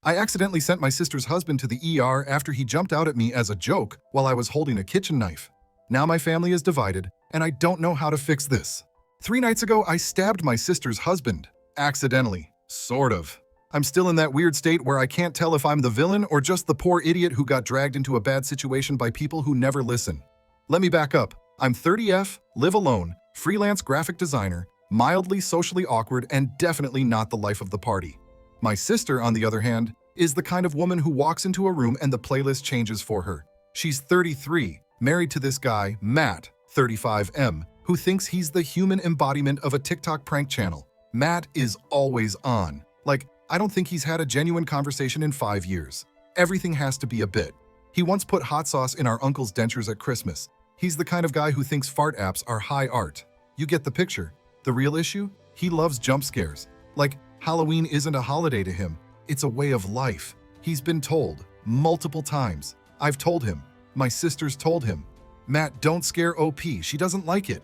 I accidentally sent my sister's husband to the ER after he jumped out at me as a joke while I was holding a kitchen knife. Now my family is divided, and I don't know how to fix this. 3 nights ago, I stabbed my sister's husband. Accidentally. Sort of. I'm still in that weird state where I can't tell if I'm the villain or just the poor idiot who got dragged into a bad situation by people who never listen. Let me back up. I'm 30F, live alone, freelance graphic designer, mildly socially awkward, and definitely not the life of the party. My sister, on the other hand, is the kind of woman who walks into a room and the playlist changes for her. She's 33, married to this guy, Matt, 35M, who thinks he's the human embodiment of a TikTok prank channel. Matt is always on. Like, I don't think he's had a genuine conversation in 5 years. Everything has to be a bit. He once put hot sauce in our uncle's dentures at Christmas. He's the kind of guy who thinks fart apps are high art. You get the picture. The real issue? He loves jump scares. Like, Halloween isn't a holiday to him. It's a way of life. He's been told multiple times. I've told him. My sister's told him. Matt, don't scare OP. She doesn't like it.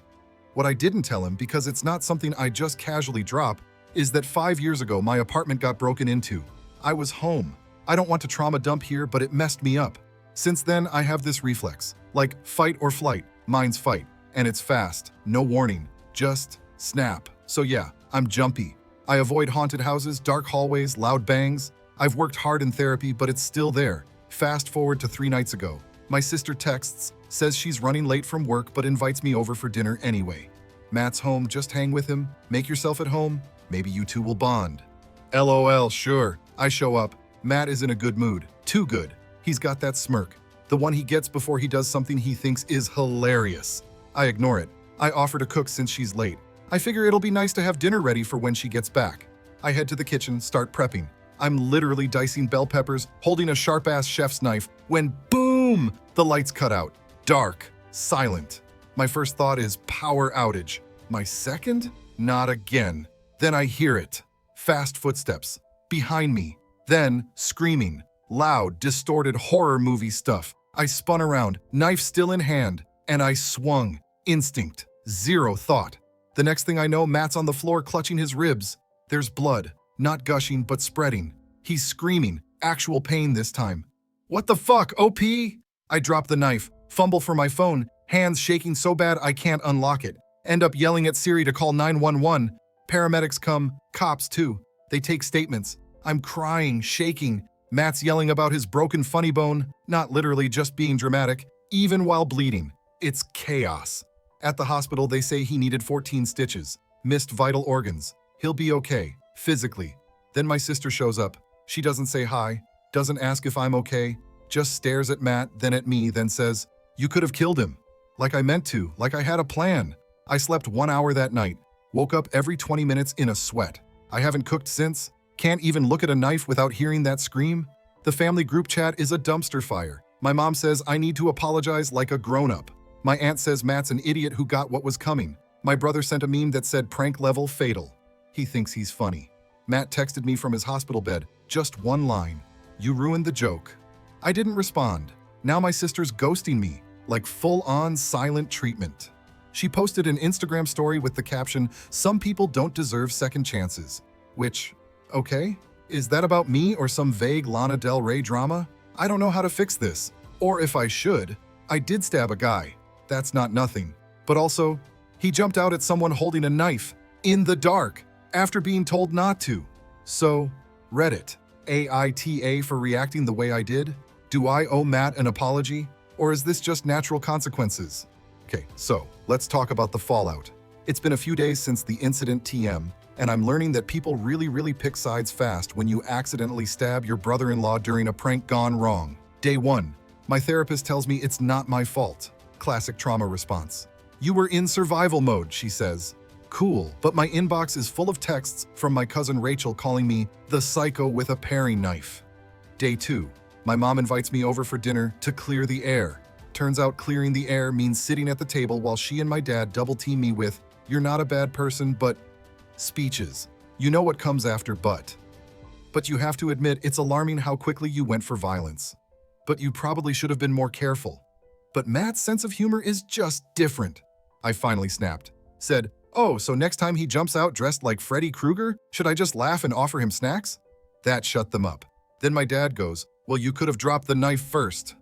What I didn't tell him, because it's not something I just casually drop, is that 5 years ago my apartment got broken into. I was home. I don't want to trauma dump here, but it messed me up. Since then, I have this reflex. Like, fight or flight. Mine's fight. And it's fast. No warning. Just snap. So yeah, I'm jumpy. I avoid haunted houses, dark hallways, loud bangs. I've worked hard in therapy, but it's still there. Fast forward to 3 nights ago. My sister texts, says she's running late from work, but invites me over for dinner anyway. Matt's home, just hang with him. Make yourself at home. Maybe you two will bond. LOL, sure. I show up. Matt is in a good mood. Too good. He's got that smirk. The one he gets before he does something he thinks is hilarious. I ignore it. I offer to cook since she's late. I figure it'll be nice to have dinner ready for when she gets back. I head to the kitchen, start prepping. I'm literally dicing bell peppers, holding a sharp-ass chef's knife, when boom! The lights cut out. Dark. Silent. My first thought is power outage. My second? Not again. Then I hear it. Fast footsteps. Behind me. Then screaming. Loud, distorted horror movie stuff. I spun around, knife still in hand, and I swung. Instinct. Zero thought. The next thing I know, Matt's on the floor clutching his ribs. There's blood. Not gushing, but spreading. He's screaming. Actual pain this time. What the fuck, OP? I drop the knife, fumble for my phone, hands shaking so bad I can't unlock it. End up yelling at Siri to call 911. Paramedics come, cops too. They take statements. I'm crying, shaking. Matt's yelling about his broken funny bone, not literally, just being dramatic, even while bleeding. It's chaos. At the hospital, they say he needed 14 stitches, missed vital organs. He'll be okay, physically. Then my sister shows up. She doesn't say hi, doesn't ask if I'm okay, just stares at Matt, then at me, then says, "You could have killed him." Like I meant to, like I had a plan. I slept 1 hour that night, woke up every 20 minutes in a sweat. I haven't cooked since, can't even look at a knife without hearing that scream. The family group chat is a dumpster fire. My mom says I need to apologize like a grown-up. My aunt says Matt's an idiot who got what was coming. My brother sent a meme that said prank level fatal. He thinks he's funny. Matt texted me from his hospital bed, just one line. "You ruined the joke." I didn't respond. Now my sister's ghosting me, like full-on silent treatment. She posted an Instagram story with the caption, "Some people don't deserve second chances." Which, okay? Is that about me or some vague Lana Del Rey drama? I don't know how to fix this. Or if I should. I did stab a guy. That's not nothing. But also, he jumped out at someone holding a knife, in the dark, after being told not to. So, Reddit, AITA for reacting the way I did? Do I owe Matt an apology? Or is this just natural consequences? Okay, so let's talk about the fallout. It's been a few days since the incident TM, and I'm learning that people really pick sides fast when you accidentally stab your brother-in-law during a prank gone wrong. Day 1, my therapist tells me it's not my fault. Classic trauma response. "You were in survival mode," she says. Cool, but my inbox is full of texts from my cousin Rachel calling me the psycho with a paring knife. Day 2, my mom invites me over for dinner to clear the air. Turns out clearing the air means sitting at the table while she and my dad double-team me with, "You're not a bad person, but..." speeches. You know what comes after but. But you have to admit it's alarming how quickly you went for violence. But you probably should have been more careful. But Matt's sense of humor is just different. I finally snapped. Said, "Oh, so next time he jumps out dressed like Freddy Krueger, should I just laugh and offer him snacks?" That shut them up. Then my dad goes, "Well, you could have dropped the knife first."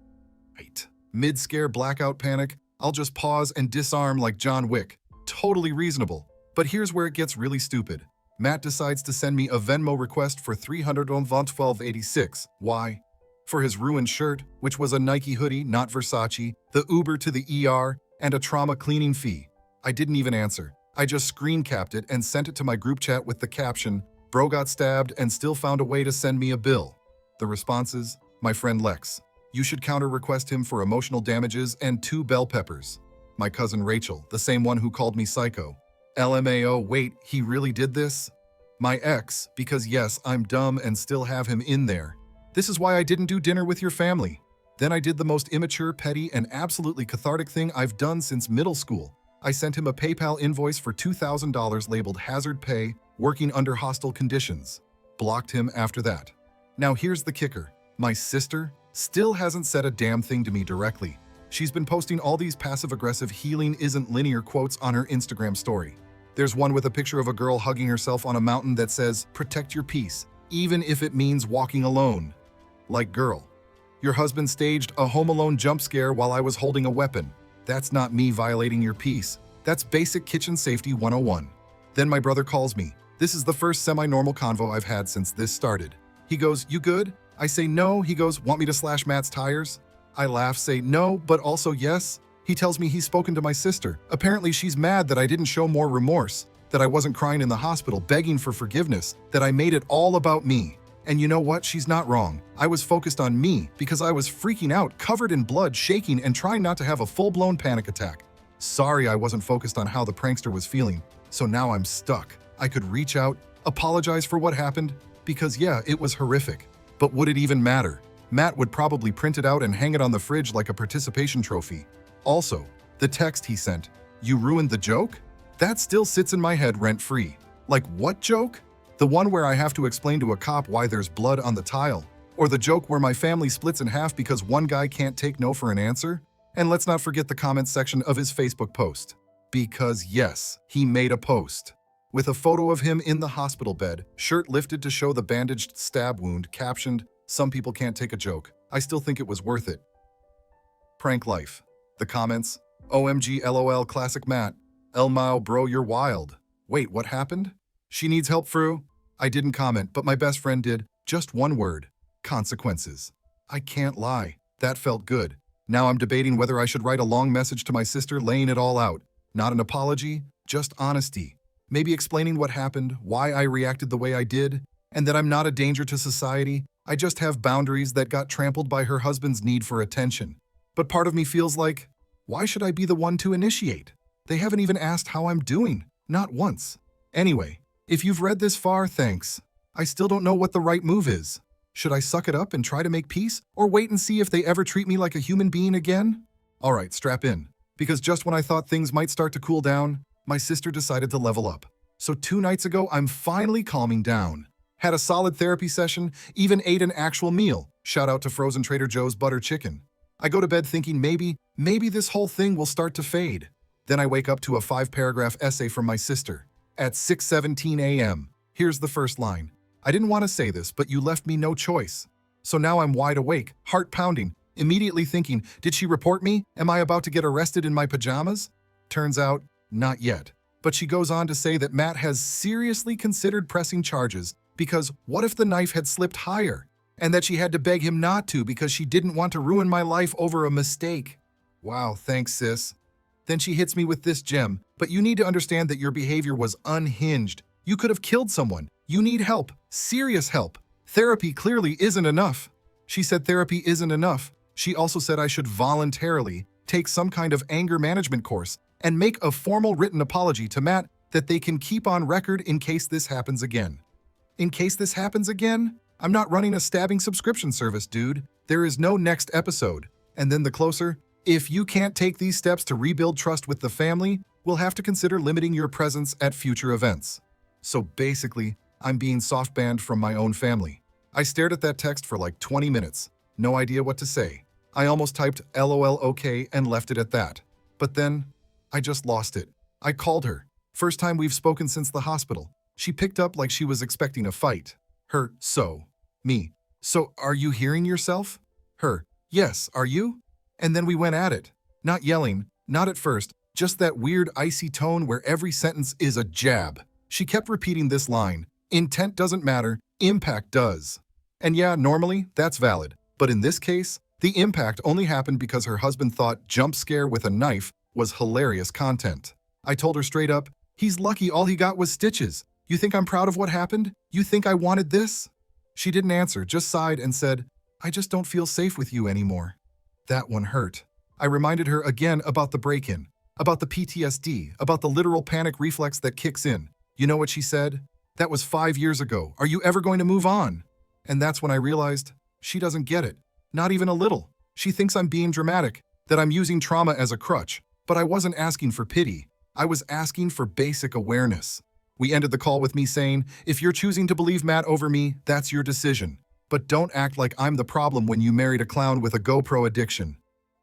Right. Mid-scare blackout panic, I'll just pause and disarm like John Wick. Totally reasonable. But here's where it gets really stupid. Matt decides to send me a Venmo request for $312.86. Why? For his ruined shirt, which was a Nike hoodie, not Versace, the Uber to the ER, and a trauma cleaning fee. I didn't even answer. I just screen capped it and sent it to my group chat with the caption, "Bro got stabbed and still found a way to send me a bill." The response is, "My friend Lex. You should counter-request him for emotional damages and 2 bell peppers." My cousin Rachel, the same one who called me psycho. LMAO, wait, he really did this? My ex, because yes, I'm dumb and still have him in there. This is why I didn't do dinner with your family. Then I did the most immature, petty, and absolutely cathartic thing I've done since middle school. I sent him a PayPal invoice for $2,000 labeled hazard pay, working under hostile conditions. Blocked him after that. Now here's the kicker. My sister still hasn't said a damn thing to me directly. She's been posting all these passive-aggressive healing isn't linear quotes on her Instagram story. There's one with a picture of a girl hugging herself on a mountain that says, "Protect your peace, even if it means walking alone." Like, girl, your husband staged a Home Alone jump scare while I was holding a weapon. That's not me violating your peace. That's basic kitchen safety 101. Then my brother calls me. This is the first semi-normal convo I've had since this started. He goes, "You good?" I say no. He goes, "Want me to slash Matt's tires?" I laugh, say no, but also yes. He tells me he's spoken to my sister. Apparently she's mad that I didn't show more remorse, that I wasn't crying in the hospital begging for forgiveness, that I made it all about me. And you know what? She's not wrong. I was focused on me because I was freaking out, covered in blood, shaking, and trying not to have a full-blown panic attack. Sorry I wasn't focused on how the prankster was feeling, so now I'm stuck. I could reach out, apologize for what happened, because yeah, it was horrific. But would it even matter? Matt would probably print it out and hang it on the fridge like a participation trophy. Also, the text he sent, "You ruined the joke?" That still sits in my head rent-free. Like, what joke? The one where I have to explain to a cop why there's blood on the tile? Or the joke where my family splits in half because one guy can't take no for an answer? And let's not forget the comments section of his Facebook post. Because yes, he made a post with a photo of him in the hospital bed, shirt lifted to show the bandaged stab wound, captioned, "Some people can't take a joke. I still think it was worth it." Prank life. The comments, "OMG LOL classic Matt. Elmao bro you're wild. Wait, what happened? She needs help Fru?" I didn't comment, but my best friend did. Just one word. Consequences. I can't lie. That felt good. Now I'm debating whether I should write a long message to my sister laying it all out. Not an apology, just honesty. Maybe explaining what happened, why I reacted the way I did, and that I'm not a danger to society. I just have boundaries that got trampled by her husband's need for attention. But part of me feels like, why should I be the one to initiate? They haven't even asked how I'm doing. Not once. Anyway, if you've read this far, thanks. I still don't know what the right move is. Should I suck it up and try to make peace, or wait and see if they ever treat me like a human being again? All right, strap in. Because just when I thought things might start to cool down, my sister decided to level up. So 2 nights ago, I'm finally calming down. Had a solid therapy session, even ate an actual meal. Shout out to frozen Trader Joe's butter chicken. I go to bed thinking maybe this whole thing will start to fade. Then I wake up to a 5-paragraph essay from my sister. At 6:17 a.m. Here's the first line. "I didn't want to say this, but you left me no choice." So now I'm wide awake, heart pounding, immediately thinking, did she report me? Am I about to get arrested in my pajamas? Turns out, not yet. But she goes on to say that Matt has seriously considered pressing charges because what if the knife had slipped higher? And that she had to beg him not to because she didn't want to ruin my life over a mistake. Wow, thanks sis. Then she hits me with this gem, "But you need to understand that your behavior was unhinged. You could have killed someone. You need help, serious help. Therapy clearly isn't enough." She said therapy isn't enough. She also said I should voluntarily take some kind of anger management course and make a formal written apology to Matt that they can keep on record in case this happens again. In case this happens again? I'm not running a stabbing subscription service, dude. There is no next episode. And then the closer, "If you can't take these steps to rebuild trust with the family, we'll have to consider limiting your presence at future events." So basically, I'm being soft-banned from my own family. I stared at that text for like 20 minutes. No idea what to say. I almost typed LOL okay and left it at that. But then, I just lost it. I called her. First time we've spoken since the hospital. She picked up like she was expecting a fight. Her, so. Me. So, are you hearing yourself? Her, yes, are you? And then we went at it. Not yelling, not at first, just that weird icy tone where every sentence is a jab. She kept repeating this line, intent doesn't matter, impact does. And yeah, normally, that's valid. But in this case, the impact only happened because her husband thought jump scare with a knife was hilarious content. I told her straight up, he's lucky all he got was stitches. You think I'm proud of what happened? You think I wanted this? She didn't answer, just sighed and said, I just don't feel safe with you anymore. That one hurt. I reminded her again about the break-in, about the PTSD, about the literal panic reflex that kicks in. You know what she said? That was 5 years ago. Are you ever going to move on? And that's when I realized she doesn't get it. Not even a little. She thinks I'm being dramatic, that I'm using trauma as a crutch. But I wasn't asking for pity. I was asking for basic awareness. We ended the call with me saying, if you're choosing to believe Matt over me, that's your decision. But don't act like I'm the problem when you married a clown with a GoPro addiction.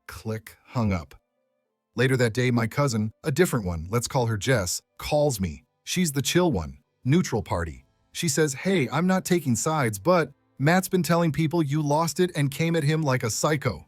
Click, hung up. Later that day, my cousin, a different one, let's call her Jess, calls me. She's the chill one, neutral party. She says, hey, I'm not taking sides, but Matt's been telling people you lost it and came at him like a psycho.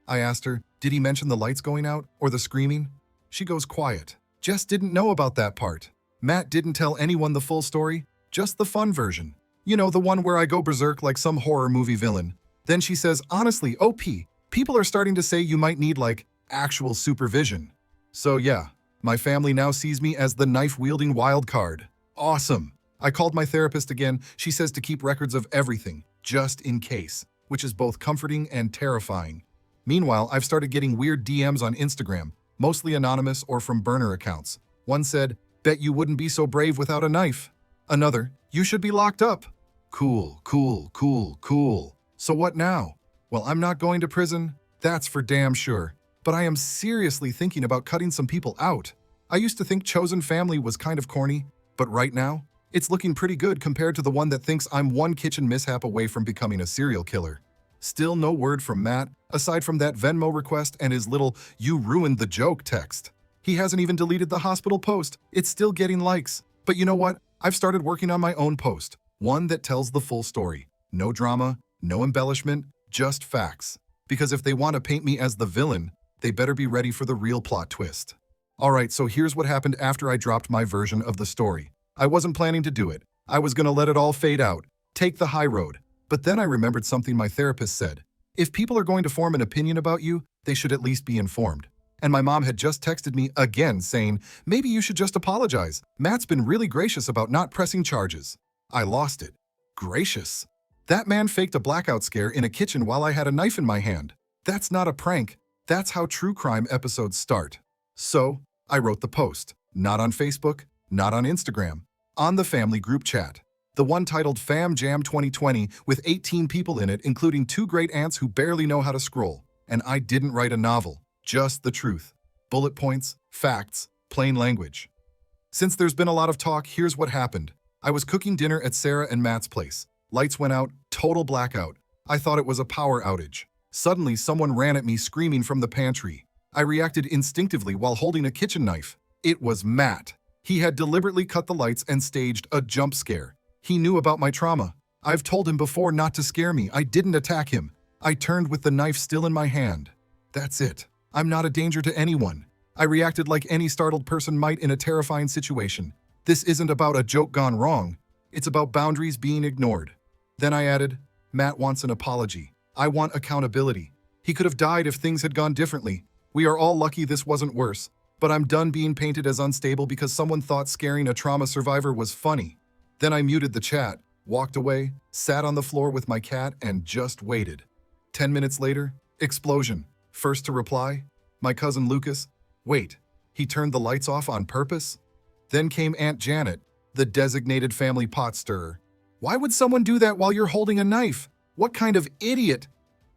I asked her, did he mention the lights going out or the screaming? She goes quiet. Jess didn't know about that part. Matt didn't tell anyone the full story, just the fun version. You know, the one where I go berserk like some horror movie villain. Then she says, honestly, OP, people are starting to say you might need, like, actual supervision. So yeah, my family now sees me as the knife-wielding wild card. Awesome. I called my therapist again. She says to keep records of everything, just in case, which is both comforting and terrifying. Meanwhile, I've started getting weird DMs on Instagram, mostly anonymous or from burner accounts. One said, bet you wouldn't be so brave without a knife. Another, you should be locked up. Cool, cool, cool, cool. So what now? Well, I'm not going to prison, that's for damn sure. But I am seriously thinking about cutting some people out. I used to think chosen family was kind of corny, but right now, it's looking pretty good compared to the one that thinks I'm one kitchen mishap away from becoming a serial killer. Still no word from Matt, aside from that Venmo request and his little "you ruined the joke" text. He hasn't even deleted the hospital post. It's still getting likes. But you know what? I've started working on my own post. One that tells the full story. No drama, no embellishment, just facts. Because if they want to paint me as the villain, they better be ready for the real plot twist. Alright, so here's what happened after I dropped my version of the story. I wasn't planning to do it. I was gonna let it all fade out. Take the high road. But then I remembered something my therapist said. If people are going to form an opinion about you, they should at least be informed. And my mom had just texted me again saying, maybe you should just apologize. Matt's been really gracious about not pressing charges. I lost it. Gracious? That man faked a blackout scare in a kitchen while I had a knife in my hand. That's not a prank. That's how true crime episodes start. So, I wrote the post. Not on Facebook, not on Instagram. On the family group chat. The one titled Fam Jam 2020 with 18 people in it, including 2 great aunts who barely know how to scroll. And I didn't write a novel. Just the truth. Bullet points, facts, plain language. Since there's been a lot of talk, here's what happened. I was cooking dinner at Sarah and Matt's place. Lights went out, total blackout. I thought it was a power outage. Suddenly, someone ran at me screaming from the pantry. I reacted instinctively while holding a kitchen knife. It was Matt. He had deliberately cut the lights and staged a jump scare. He knew about my trauma. I've told him before not to scare me. I didn't attack him. I turned with the knife still in my hand. That's it. I'm not a danger to anyone. I reacted like any startled person might in a terrifying situation. This isn't about a joke gone wrong. It's about boundaries being ignored. Then I added, Matt wants an apology. I want accountability. He could have died if things had gone differently. We are all lucky this wasn't worse. But I'm done being painted as unstable because someone thought scaring a trauma survivor was funny. Then I muted the chat, walked away, sat on the floor with my cat, and just waited. 10 minutes later, explosion. First to reply, my cousin Lucas. Wait, he turned the lights off on purpose? Then came Aunt Janet, the designated family pot stirrer. Why would someone do that while you're holding a knife? What kind of idiot?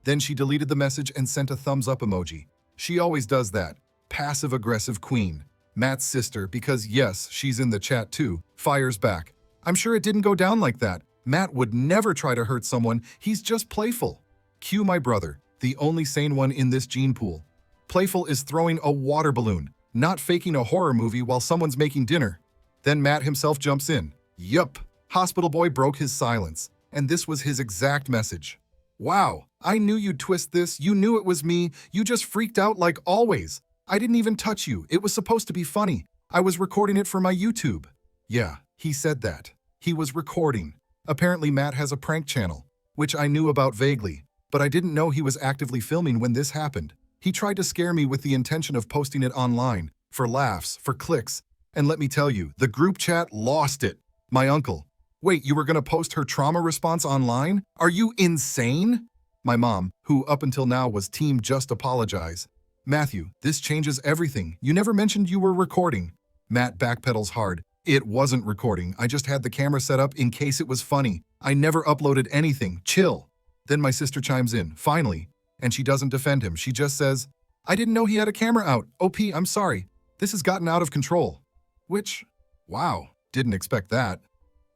Then she deleted the message and sent a thumbs up emoji. She always does that. Passive-aggressive queen. Matt's sister, because yes, she's in the chat too, fires back. I'm sure it didn't go down like that. Matt would never try to hurt someone. He's just playful. Cue my brother, the only sane one in this gene pool. Playful is throwing a water balloon, not faking a horror movie while someone's making dinner. Then Matt himself jumps in. Yup, hospital boy broke his silence. And this was his exact message. Wow, I knew you'd twist this. You knew it was me. You just freaked out like always. I didn't even touch you. It was supposed to be funny. I was recording it for my YouTube. Yeah, he said that. He was recording. Apparently Matt has a prank channel, which I knew about vaguely, but I didn't know he was actively filming when this happened. He tried to scare me with the intention of posting it online, for laughs, for clicks, and let me tell you, the group chat lost it. My uncle. Wait, you were gonna post her trauma response online? Are you insane? My mom, who up until now was team just apologize. Matthew, this changes everything. You never mentioned you were recording. Matt backpedals hard. It wasn't recording. I just had the camera set up in case it was funny. I never uploaded anything. Chill. Then my sister chimes in, finally, and she doesn't defend him. She just says, I didn't know he had a camera out. OP, I'm sorry. This has gotten out of control. Which, wow, didn't expect that.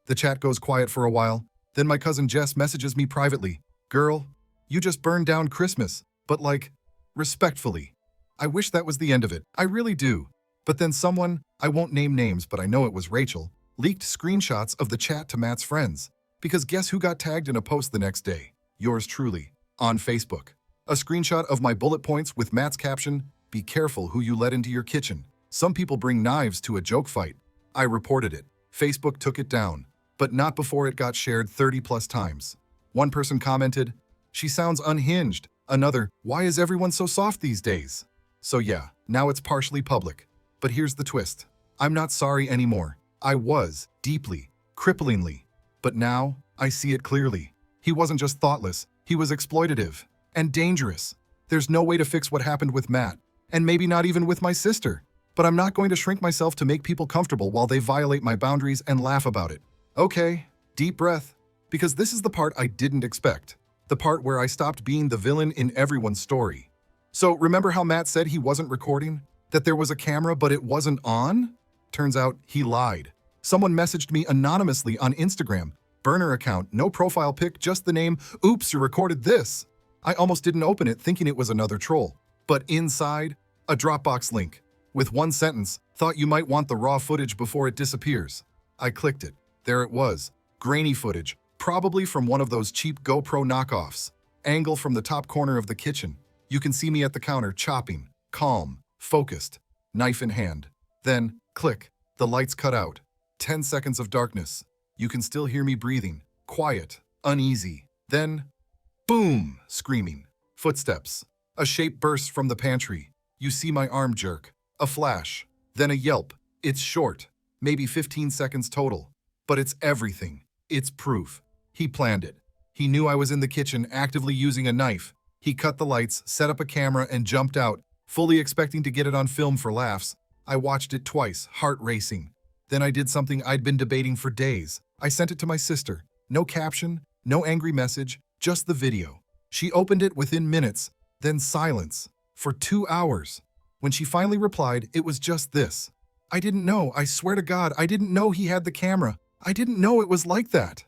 The chat goes quiet for a while. Then my cousin Jess messages me privately. Girl, you just burned down Christmas, but like, respectfully. I wish that was the end of it. I really do. But then someone, I won't name names, but I know it was Rachel, leaked screenshots of the chat to Matt's friends. Because guess who got tagged in a post the next day? Yours truly, on Facebook. A screenshot of my bullet points with Matt's caption, be careful who you let into your kitchen. Some people bring knives to a joke fight. I reported it. Facebook took it down, but not before it got shared 30+ times. One person commented, she sounds unhinged. Another, why is everyone so soft these days? So yeah, now it's partially public. But here's the twist. I'm not sorry anymore. I was, deeply, cripplingly. But now, I see it clearly. He wasn't just thoughtless, he was exploitative and dangerous. There's no way to fix what happened with Matt, and maybe not even with my sister. But I'm not going to shrink myself to make people comfortable while they violate my boundaries and laugh about it. Okay, deep breath, because this is the part I didn't expect. The part where I stopped being the villain in everyone's story. So remember how Matt said he wasn't recording? That there was a camera but it wasn't on? Turns out he lied. Someone messaged me anonymously on Instagram. Burner account, no profile pic, just the name, oops, you recorded this. I almost didn't open it thinking it was another troll. But inside, a Dropbox link. With one sentence, thought you might want the raw footage before it disappears. I clicked it. There it was. Grainy footage, probably from one of those cheap GoPro knockoffs. Angle from the top corner of the kitchen. You can see me at the counter chopping, calm, focused, knife in hand. Then, click, the lights cut out. 10 seconds of darkness. You can still hear me breathing, quiet, uneasy. Then, boom, screaming. Footsteps. A shape bursts from the pantry. You see my arm jerk. A flash. Then a yelp. It's short, maybe 15 seconds total. But it's everything. It's proof. He planned it. He knew I was in the kitchen actively using a knife. He cut the lights, set up a camera, and jumped out, fully expecting to get it on film for laughs. I watched it twice, heart racing. Then I did something I'd been debating for days. I sent it to my sister. No caption, no angry message, just the video. She opened it within minutes, then silence. For 2 hours. When she finally replied, it was just this. I didn't know, I swear to God, I didn't know he had the camera. I didn't know it was like that.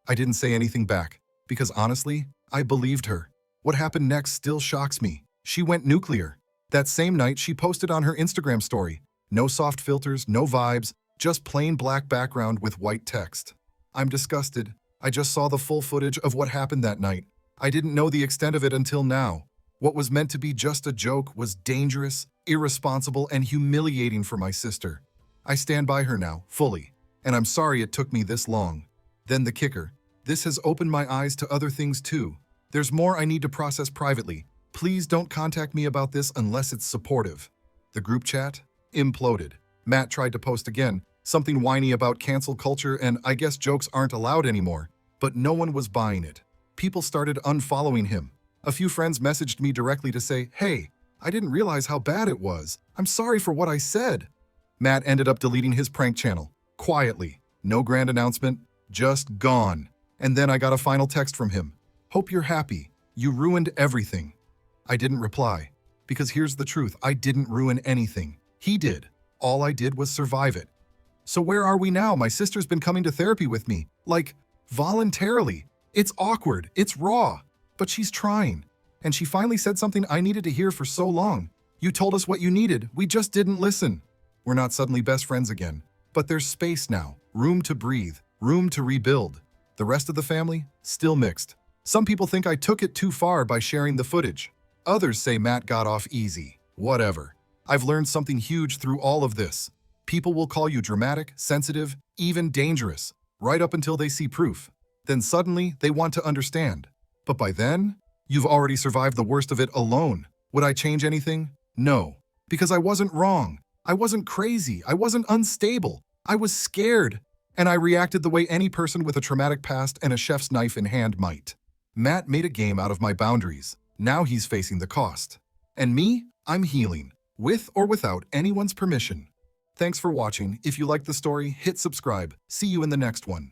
I didn't say anything back, because honestly, I believed her. What happened next still shocks me. She went nuclear. That same night, she posted on her Instagram story. No soft filters, no vibes, just plain black background with white text. I'm disgusted. I just saw the full footage of what happened that night. I didn't know the extent of it until now. What was meant to be just a joke was dangerous, irresponsible, and humiliating for my sister. I stand by her now, fully, and I'm sorry it took me this long. Then the kicker. This has opened my eyes to other things too. There's more I need to process privately. Please don't contact me about this unless it's supportive. The group chat imploded. Matt tried to post again, something whiny about cancel culture and I guess jokes aren't allowed anymore. But no one was buying it. People started unfollowing him. A few friends messaged me directly to say, hey, I didn't realize how bad it was. I'm sorry for what I said. Matt ended up deleting his prank channel, quietly. No grand announcement, just gone. And then I got a final text from him. Hope you're happy. You ruined everything. I didn't reply. Because here's the truth, I didn't ruin anything. He did. All I did was survive it. So where are we now? My sister's been coming to therapy with me. Like, voluntarily. It's awkward. It's raw. But she's trying. And she finally said something I needed to hear for so long. You told us what you needed. We just didn't listen. We're not suddenly best friends again. But there's space now. Room to breathe. Room to rebuild. The rest of the family? Still mixed. Some people think I took it too far by sharing the footage. Others say Matt got off easy. Whatever. I've learned something huge through all of this. People will call you dramatic, sensitive, even dangerous, right up until they see proof. Then suddenly, they want to understand. But by then, you've already survived the worst of it alone. Would I change anything? No. Because I wasn't wrong. I wasn't crazy. I wasn't unstable. I was scared. And I reacted the way any person with a traumatic past and a chef's knife in hand might. Matt made a game out of my boundaries. Now he's facing the cost. And me, I'm healing, with or without anyone's permission. Thanks for watching. If you liked the story, hit subscribe. See you in the next one.